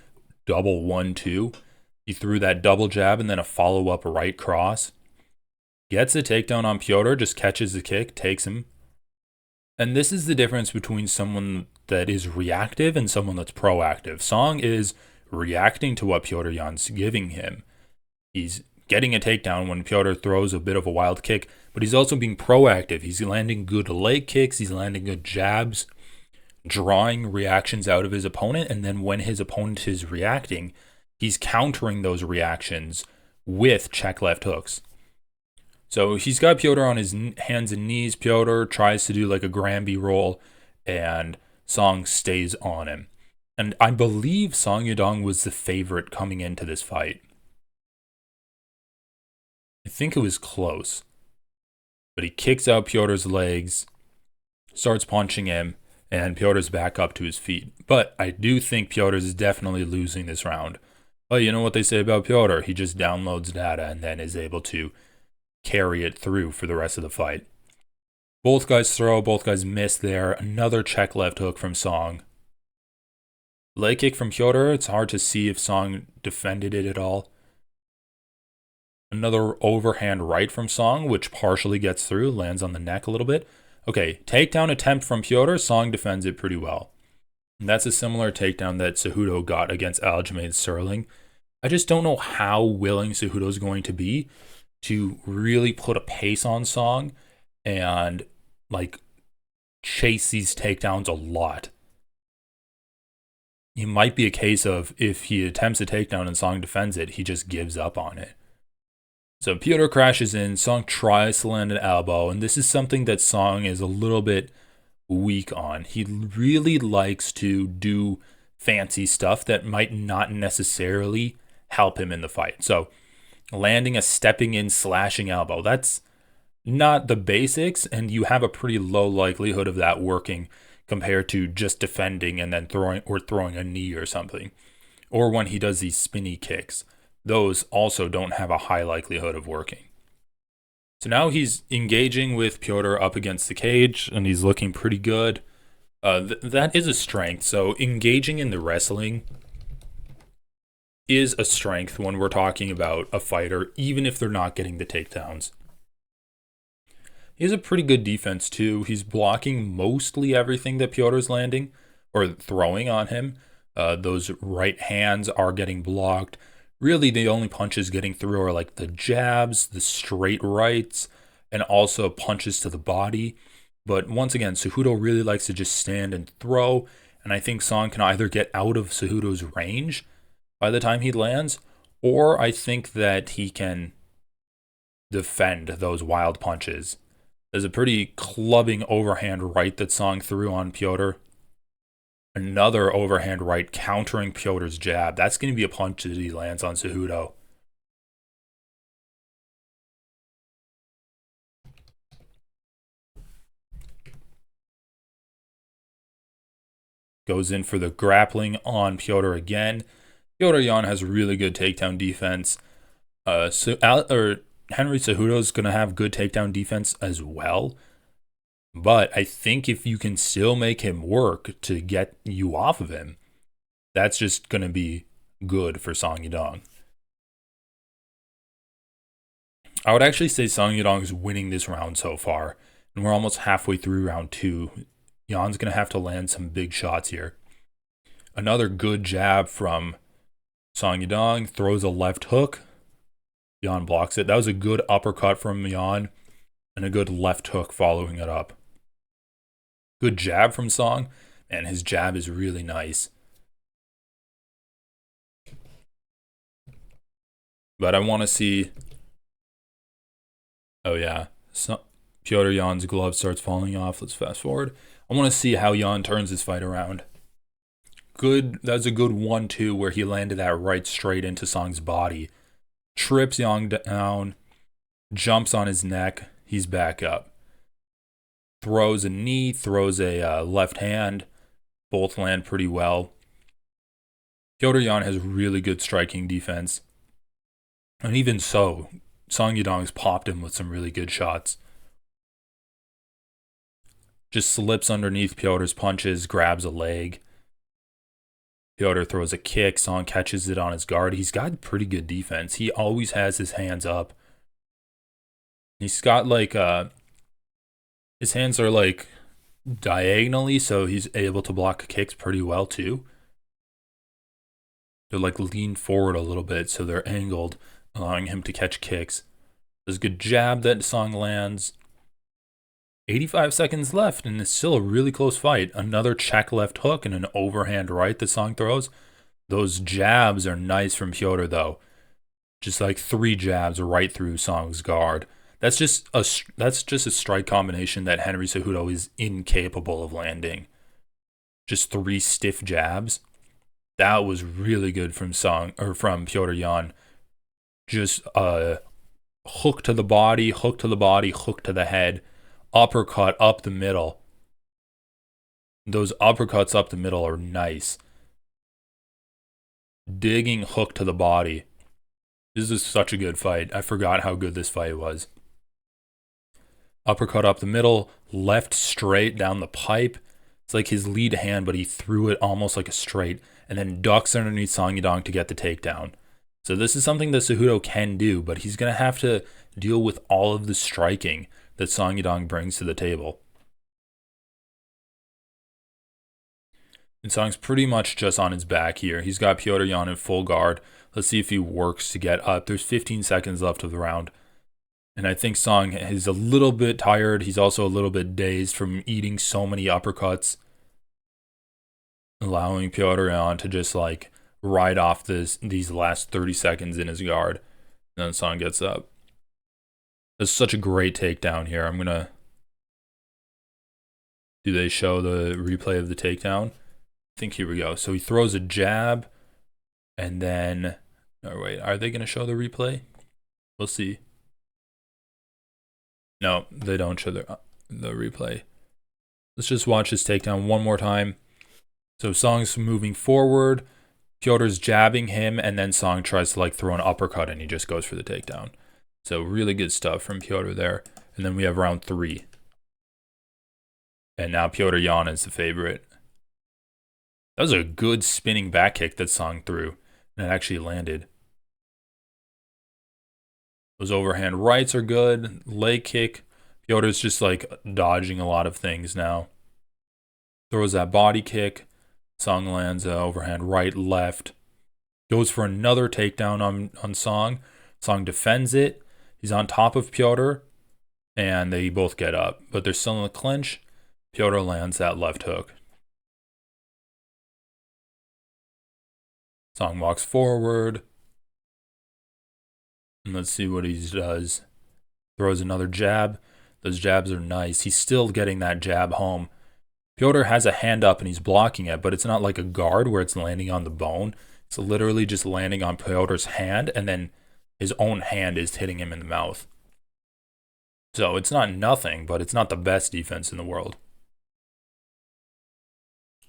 double 1-2. He threw that double jab and then a follow-up right cross. Gets a takedown on Pyotr, just catches the kick, takes him. And this is the difference between someone that is reactive and someone that's proactive. Song is reacting to what Pyotr Jan's giving him. He's getting a takedown when Pyotr throws a bit of a wild kick, but he's also being proactive. He's landing good leg kicks, he's landing good jabs, drawing reactions out of his opponent, and then when his opponent is reacting, he's countering those reactions with check left hooks. So he's got Pyotr on his hands and knees. Pyotr tries to do like a Granby roll, and Song stays on him. And I believe Song Yadong was the favorite coming into this fight. I think it was close. But he kicks out Pyotr's legs, starts punching him, and Pyotr's back up to his feet. But I do think Pyotr is definitely losing this round. But you know what they say about Pyotr? He just downloads data and then is able to carry it through for the rest of the fight. Both guys throw, both guys miss there. Another check left hook from Song. Leg kick from Pyotr. It's hard to see if Song defended it at all. Another overhand right from Song, which partially gets through, lands on the neck a little bit. Okay, takedown attempt from Pyotr. Song defends it pretty well. And that's a similar takedown that Cejudo got against Aljamain Sterling. I just don't know how willing Cejudo is going to be to really put a pace on Song and like chase these takedowns a lot. It might be a case of if he attempts a takedown and Song defends it, he just gives up on it. So Pyotr crashes in, Song tries to land an elbow, and this is something that Song is a little bit weak on. He really likes to do fancy stuff that might not necessarily help him in the fight. So landing a stepping in slashing elbow, that's not the basics, and you have a pretty low likelihood of that working compared to just defending and then throwing a knee or something. Or when he does these spinny kicks. Those also don't have a high likelihood of working. So now he's engaging with Pyotr up against the cage, and he's looking pretty good. That is a strength. So engaging in the wrestling is a strength when we're talking about a fighter, even if they're not getting the takedowns. He has a pretty good defense too. He's blocking mostly everything that Pyotr's landing or throwing on him. Those right hands are getting blocked. Really, the only punches getting through are like the jabs, the straight rights, and also punches to the body. But once again, Cejudo really likes to just stand and throw. And I think Song can either get out of Cejudo's range by the time he lands, or I think that he can defend those wild punches. There's a pretty clubbing overhand right that Song threw on Pyotr. Another overhand right countering Pyotr's jab. That's going to be a punch that he lands on Cejudo. Goes in for the grappling on Pyotr again. Petr Yan has really good takedown defense. Henry Cejudo is going to have good takedown defense as well. But I think if you can still make him work to get you off of him, that's just going to be good for Song Yadong. I would actually say Song Yadong is winning this round so far. And we're almost halfway through round 2. Yan's going to have to land some big shots here. Another good jab from Song Yadong. Throws a left hook. Yan blocks it. That was a good uppercut from Yan. And a good left hook following it up. Good jab from Song. And his jab is really nice. But I want to see... Oh yeah. Petr Yan's glove starts falling off. Let's fast forward. I want to see how Yan turns his fight around. Good. That's a good 1-2 where he landed that right straight into Song's body. Trips Yan down. Jumps on his neck. He's back up. Throws a knee. Throws a left hand. Both land pretty well. Petr Yan has really good striking defense. And even so, Song Yadong's popped him with some really good shots. Just slips underneath Pyotr's punches, grabs a leg. Pyotr throws a kick. Song catches it on his guard. He's got pretty good defense. He always has his hands up. He's got like, his hands are like diagonally, so he's able to block kicks pretty well too. They're like leaned forward a little bit, so they're angled, allowing him to catch kicks. There's a good jab that Song lands. 85 seconds left, and it's still a really close fight. Another check left hook and an overhand right that Song throws. Those jabs are nice from Pyotr, though. Just like 3 jabs right through Song's guard. That's just a strike combination that Henry Cejudo is incapable of landing. Just 3 stiff jabs. That was really good from Petr Yan. Just hook to the body, hook to the body, hook to the head. Uppercut up the middle. Those uppercuts up the middle are nice. Digging hook to the body. This is such a good fight. I forgot how good this fight was. Uppercut up the middle, left straight down the pipe. It's like his lead hand, but he threw it almost like a straight, and then ducks underneath Song Yadong to get the takedown. So this is something that Cejudo can do, but he's going to have to deal with all of the striking that Song Yadong brings to the table. And Song's pretty much just on his back here. He's got Petr Yan in full guard. Let's see if he works to get up. There's 15 seconds left of the round. And I think Song is a little bit tired. He's also a little bit dazed from eating so many uppercuts. Allowing Petr Yan to just like ride off these last 30 seconds in his guard. And then Song gets up. It's such a great takedown here. I'm gonna... Do they show the replay of the takedown? I think here we go. So he throws a jab, and then... Oh, wait. Are they gonna show the replay? We'll see. No, they don't show the replay. Let's just watch this takedown one more time. So Song's moving forward. Pyotr's jabbing him, and then Song tries to like throw an uppercut, and he just goes for the takedown. So really good stuff from Piotr there. And then we have round 3. And now Piotr Jan is the favorite. That was a good spinning back kick that Song threw. And it actually landed. Those overhand rights are good. Leg kick. Piotr's just like dodging a lot of things now. Throws that body kick. Song lands overhand right, left. Goes for another takedown on Song. Song defends it. He's on top of Piotr. And they both get up. But they're still in the clinch. Piotr lands that left hook. Song walks forward. And let's see what he does. Throws another jab. Those jabs are nice. He's still getting that jab home. Piotr has a hand up and he's blocking it, but it's not like a guard where it's landing on the bone. It's literally just landing on Piotr's hand, and then his own hand is hitting him in the mouth. So it's not nothing, but it's not the best defense in the world.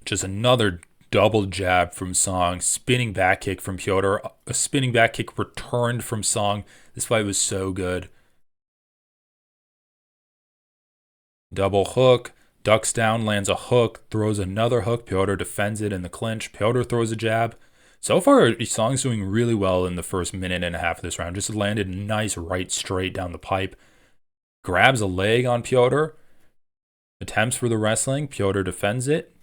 Just another double jab from Song. Spinning back kick from Piotr. A spinning back kick returned from Song. This fight was so good. Double hook. Ducks down, lands a hook, throws another hook. Piotr defends it in the clinch. Piotr throws a jab. So far, Song's doing really well in the first minute and a half of this round. Just landed nice right straight down the pipe. Grabs a leg on Piotr. Attempts for the wrestling. Piotr defends it.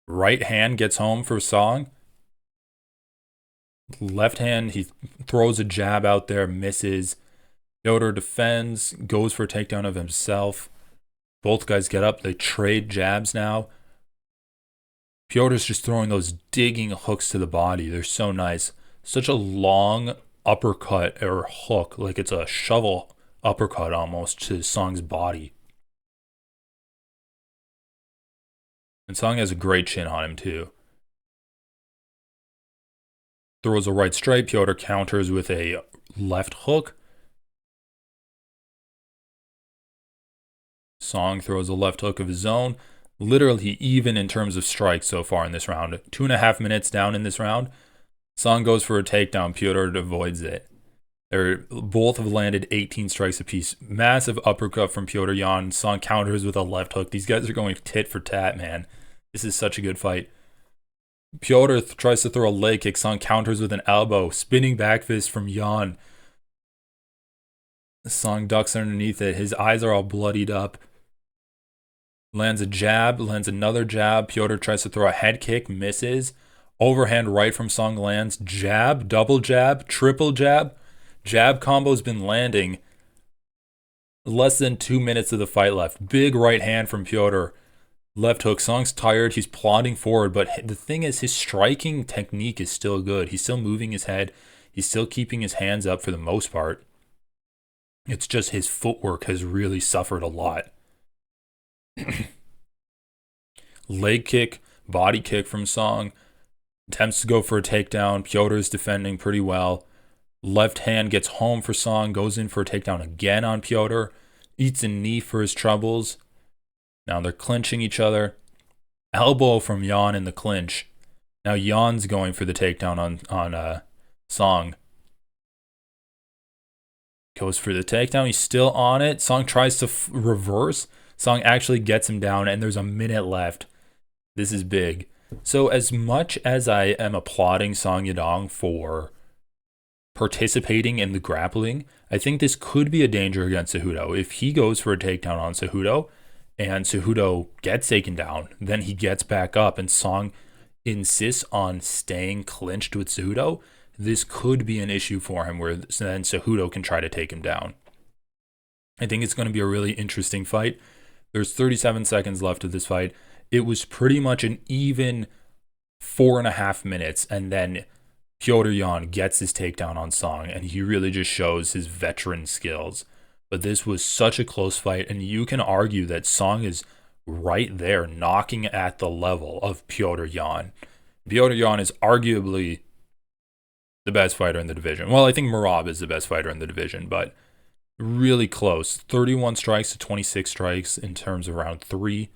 Right hand gets home for Song. Left hand, he throws a jab out there, misses. Piotr defends, goes for a takedown of himself. Both guys get up. They trade jabs now. Piotr's just throwing those digging hooks to the body. They're so nice. Such a long uppercut or hook, like it's a shovel uppercut almost to Song's body. And Song has a great chin on him too. Throws a right straight. Piotr counters with a left hook. Song throws a left hook of his own. Literally even in terms of strikes so far in this round. 2.5 minutes down in this round. Song goes for a takedown. Piotr avoids it. They're both have landed 18 strikes apiece. Massive uppercut from Piotr Jan. Song counters with a left hook. These guys are going tit for tat, man. This is such a good fight. Piotr tries to throw a leg kick. Song counters with an elbow. Spinning back fist from Jan. Song ducks underneath it. His eyes are all bloodied up. Lands a jab, lands another jab. Piotr tries to throw a head kick, misses. Overhand right from Song lands. Jab, double jab, triple jab. Jab combo's been landing. Less than 2 minutes of the fight left. Big right hand from Piotr. Left hook. Song's tired. He's plodding forward. But the thing is, his striking technique is still good. He's still moving his head. He's still keeping his hands up for the most part. It's just his footwork has really suffered a lot. Leg kick, body kick from Song. Attempts to go for a takedown. Piotr is defending pretty well. Left hand gets home for Song. Goes in for a takedown again on Piotr. Eats a knee for his troubles. Now they're clinching each other. Elbow from Jan in the clinch. Now Jan's going for the takedown on Song. Goes for the takedown. He's still on it. Song tries to reverse. Song actually gets him down, and there's a minute left. This is big. So as much as I am applauding Song Yadong for participating in the grappling, I think this could be a danger against Cejudo. If he goes for a takedown on Cejudo, and Cejudo gets taken down, then he gets back up, and Song insists on staying clinched with Cejudo, this could be an issue for him where then Cejudo can try to take him down. I think it's going to be a really interesting fight. There's 37 seconds left of this fight. It was pretty much an even 4.5 minutes, and then Piotr Jan gets his takedown on Song, and he really just shows his veteran skills. But this was such a close fight, and you can argue that Song is right there, knocking at the level of Piotr Jan. Piotr Jan is arguably the best fighter in the division. Well, I think Merab is the best fighter in the division, but really close. 31 strikes to 26 strikes in terms of round 3.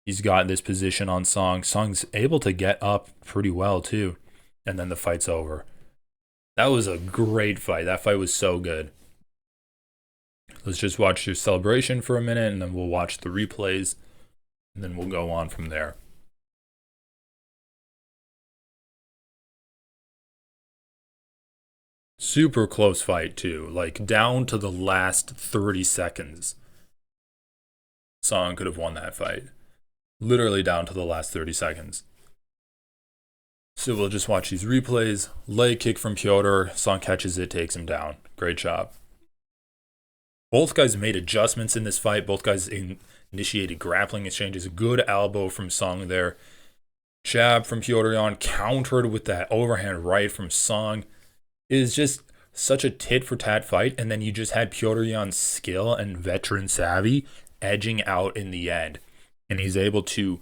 He's got this position on Song. Song's able to get up pretty well, too. And then the fight's over. That was a great fight. That fight was so good. Let's just watch your celebration for a minute, and then we'll watch the replays, and then we'll go on from there. Super close fight, too. Like, down to the last 30 seconds. Song could have won that fight. Literally down to the last 30 seconds. So we'll just watch these replays. Leg kick from Piotr. Song catches it, takes him down. Great job. Both guys made adjustments in this fight. Both guys initiated grappling exchanges. Good elbow from Song there. Jab from Piotr Jan, countered with that overhand right from Song. It is just such a tit-for-tat fight. And then you just had Piotr Jan's skill and veteran savvy edging out in the end. And he's able to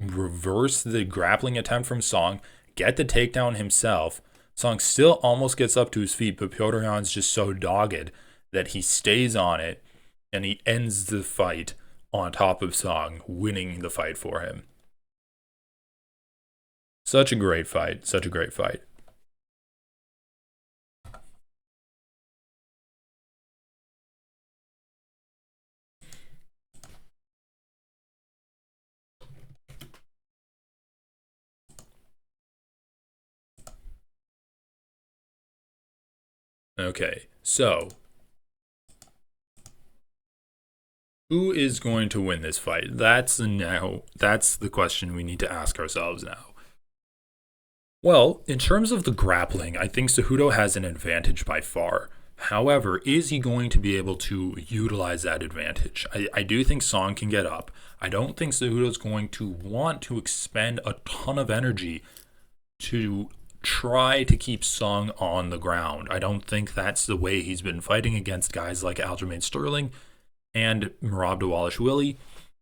reverse the grappling attempt from Song, get the takedown himself. Song still almost gets up to his feet, but Piotr Jan's just so dogged that he stays on it, and he ends the fight on top of Song, winning the fight for him. Such a great fight. Such a great fight. Okay, so who is going to win this fight? That's the question we need to ask ourselves now. Well, in terms of the grappling, I think Cejudo has an advantage by far. However, is he going to be able to utilize that advantage? I do think Song can get up. I don't think Cejudo's going to want to expend a ton of energy to try to keep Song on the ground. I don't think that's the way he's been fighting against guys like Aljamain Sterling and Merab Dvalishvili,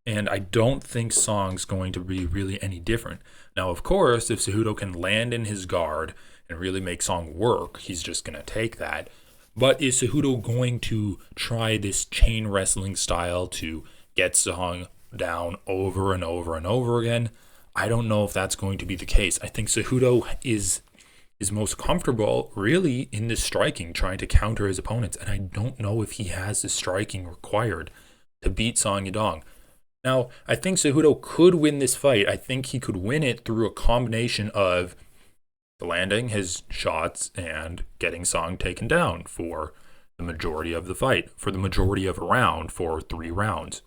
and I don't think Song's going to be really any different. Now, of course, if Cejudo can land in his guard and really make Song work, he's just going to take that. But is Cejudo going to try this chain wrestling style to get Song down over and over and over again? I don't know if that's going to be the case. I think Cejudo is most comfortable really in the striking, trying to counter his opponents, and I don't know if he has the striking required to beat Song Yadong. Now, I think Cejudo could win this fight. I think he could win it through a combination of landing his shots and getting Song taken down for the majority of the fight, for the majority of a round, for 3 rounds.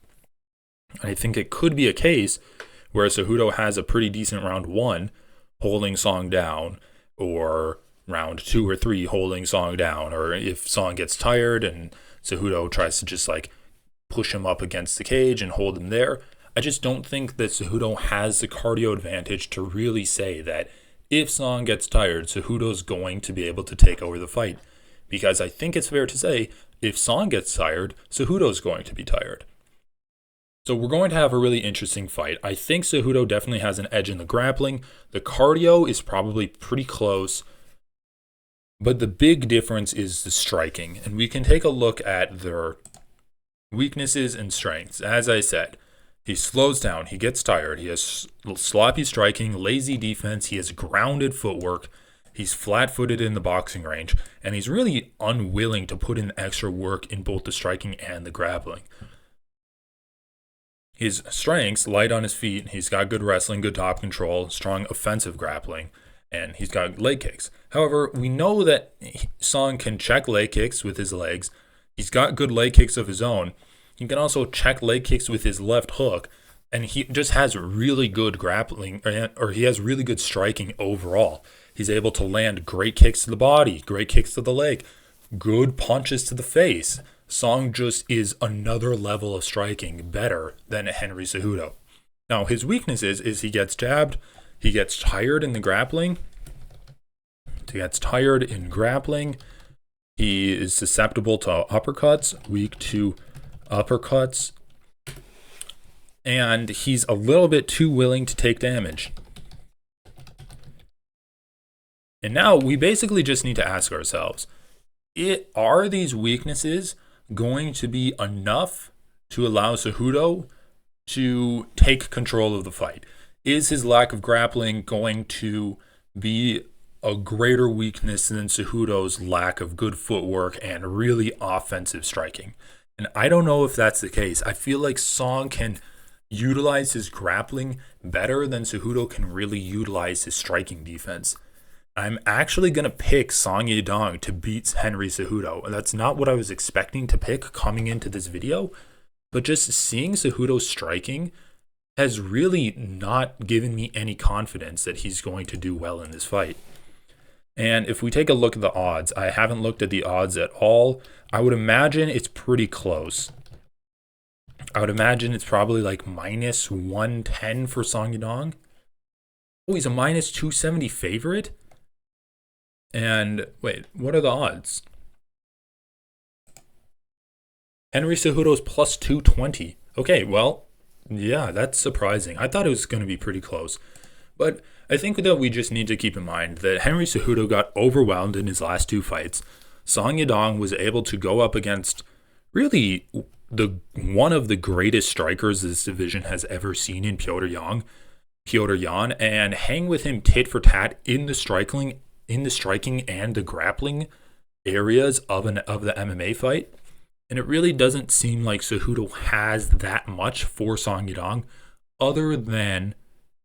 I think it could be a case where Cejudo has a pretty decent round 1 holding Song down, or round 2 or 3 holding Song down, or if Song gets tired and Cejudo tries to just like push him up against the cage and hold him there. I just don't think that Cejudo has the cardio advantage to really say that if Song gets tired, Cejudo's going to be able to take over the fight. Because I think it's fair to say, if Song gets tired, Cejudo's going to be tired. So we're going to have a really interesting fight. I think Cejudo definitely has an edge in the grappling. The cardio is probably pretty close. But the big difference is the striking. And we can take a look at their weaknesses and strengths. As I said, he slows down. He gets tired. He has sloppy striking, lazy defense. He has grounded footwork. He's flat-footed in the boxing range. And he's really unwilling to put in extra work in both the striking and the grappling. His strengths, light on his feet, he's got good wrestling, good top control, strong offensive grappling, and he's got leg kicks. However, we know that Song can check leg kicks with his legs. He's got good leg kicks of his own. He can also check leg kicks with his left hook, and he just has really good grappling, or he has really good striking overall. He's able to land great kicks to the body, great kicks to the leg, good punches to the face. Song just is another level of striking better than Henry Cejudo. Now, his weakness is he gets jabbed, he gets tired in the grappling. He gets tired in grappling. He is susceptible to uppercuts, weak to uppercuts. And he's a little bit too willing to take damage. And now we basically just need to ask ourselves, are these weaknesses going to be enough to allow Cejudo to take control of the fight? Is his lack of grappling going to be a greater weakness than Cejudo's lack of good footwork and really offensive striking. And I don't know if that's the case. I feel like Song can utilize his grappling better than Cejudo can really utilize his striking defense. I'm actually going to pick Song Yadong to beat Henry Cejudo. That's not what I was expecting to pick coming into this video, but just seeing Cejudo's striking has really not given me any confidence that he's going to do well in this fight. And if we take a look at the odds, I haven't looked at the odds at all. I would imagine it's pretty close. I would imagine it's probably like minus 110 for Song Yadong. Oh, he's a minus 270 favorite? And wait, what are the odds? Henry Cejudo's plus 220. Okay, well, yeah, that's surprising. I thought it was going to be pretty close. But I think that we just need to keep in mind that Henry Cejudo got overwhelmed in his last two fights. Song Yadong was able to go up against really one of the greatest strikers this division has ever seen in Petr Yan, and hang with him tit for tat in the striking and the grappling areas of the MMA fight. And it really doesn't seem like Cejudo has that much for Song Yadong other than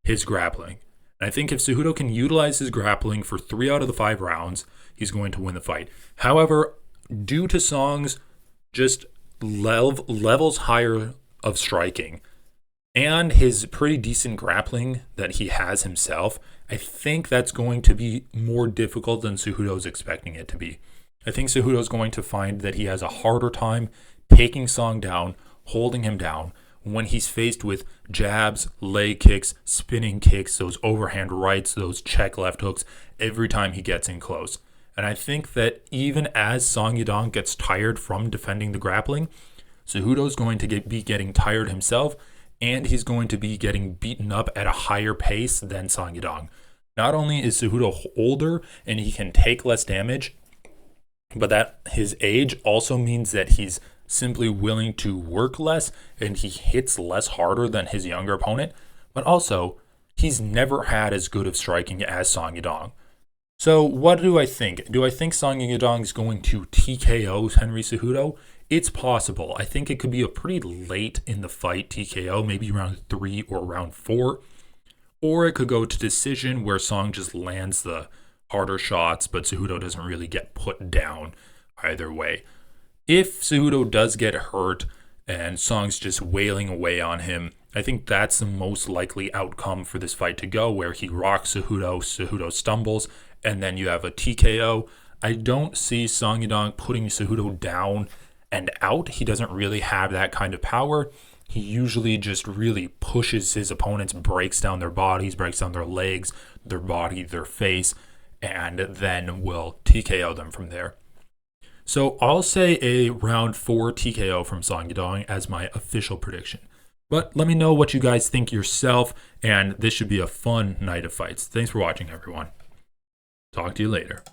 his grappling. And I think if Cejudo can utilize his grappling for 3 out of the 5 rounds, he's going to win the fight. However, due to Song's just levels higher of striking and his pretty decent grappling that he has himself, I think that's going to be more difficult than Cejudo's expecting it to be. I think Cejudo's going to find that he has a harder time taking Song down, holding him down, when he's faced with jabs, leg kicks, spinning kicks, those overhand rights, those check left hooks, every time he gets in close. And I think that even as Song Yadong gets tired from defending the grappling, Cejudo's going to be getting tired himself, and he's going to be getting beaten up at a higher pace than Song Yadong. Not only is Cejudo older and he can take less damage, but that his age also means that he's simply willing to work less and he hits less harder than his younger opponent. But also, he's never had as good of striking as Song Yadong. So what do I think? Do I think Song Yadong is going to TKO Henry Cejudo? It's possible. I think it could be a pretty late in the fight TKO, maybe round 3 or round 4. Or it could go to decision where Song just lands the harder shots, but Cejudo doesn't really get put down either way. If Cejudo does get hurt and Song's just wailing away on him, I think that's the most likely outcome for this fight to go, where he rocks Cejudo stumbles, and then you have a TKO. I don't see Song Yadong putting Cejudo down and out. He doesn't really have that kind of power. He usually just really pushes his opponents, breaks down their bodies, breaks down their legs, their body, their face, and then will TKO them from there. So I'll say a round 4 TKO from Song Yadong as my official prediction. But let me know what you guys think yourself, and this should be a fun night of fights. Thanks for watching, everyone. Talk to you later.